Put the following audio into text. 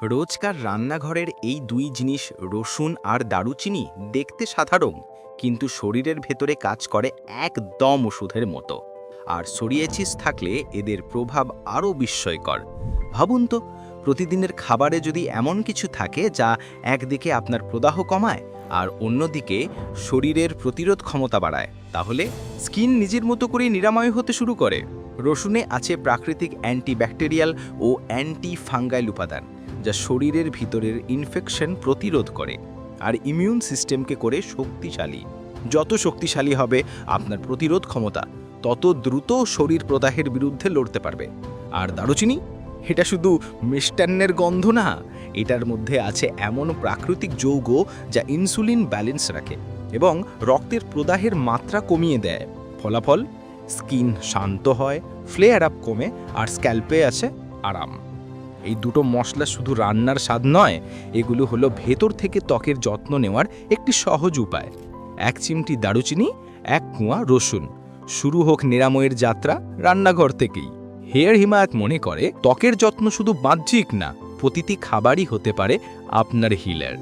রোজকার রান্নাঘরের এই দুই জিনিস রসুন আর দারুচিনি দেখতে সাধারণ, কিন্তু শরীরের ভেতরে কাজ করে একদম ওষুধের মতো। আর সোরিয়াসিস থাকলে এদের প্রভাব আরও বিস্ময়কর। ভাবুন তো, প্রতিদিনের খাবারে যদি এমন কিছু থাকে যা একদিকে আপনার প্রদাহ কমায় আর অন্যদিকে শরীরের প্রতিরোধ ক্ষমতা বাড়ায়, তাহলে স্কিন নিজের মতো করেই নিরাময় হতে শুরু করে। রসুনে আছে প্রাকৃতিক অ্যান্টিব্যাকটেরিয়াল ও অ্যান্টি ফাঙ্গাইল উপাদান, যা শরীরের ভিতরের ইনফেকশন প্রতিরোধ করে আর ইমিউন সিস্টেমকে করে শক্তিশালী। যত শক্তিশালী হবে আপনার প্রতিরোধ ক্ষমতা, তত দ্রুত শরীর প্রদাহের বিরুদ্ধে লড়তে পারবে। আর দারুচিনি, এটা শুধু মিষ্টান্নের গন্ধ না, এটার মধ্যে আছে এমন প্রাকৃতিক যৌগ যা ইনসুলিন ব্যালেন্স রাখে এবং রক্তের প্রদাহের মাত্রা কমিয়ে দেয়। ফলাফল, স্কিন শান্ত হয়, ফ্লেয়ার আপ কমে আর স্ক্যাল্পে আছে আরাম। এই দুটো মশলা শুধু রান্নার স্বাদ নয়, এগুলো হলো ভেতর থেকে ত্বকের যত্ন নেওয়ার একটি সহজ উপায়। এক চিমটি দারুচিনি, এক কুয়া রসুন, শুরু হোক নিরাময়ের যাত্রা রান্নাঘর থেকেই। হেয়ার হিমায়ত মনে করে ত্বকের যত্ন শুধু বাহ্যিক না, প্রতিটি খাবারই হতে পারে আপনার হিলার।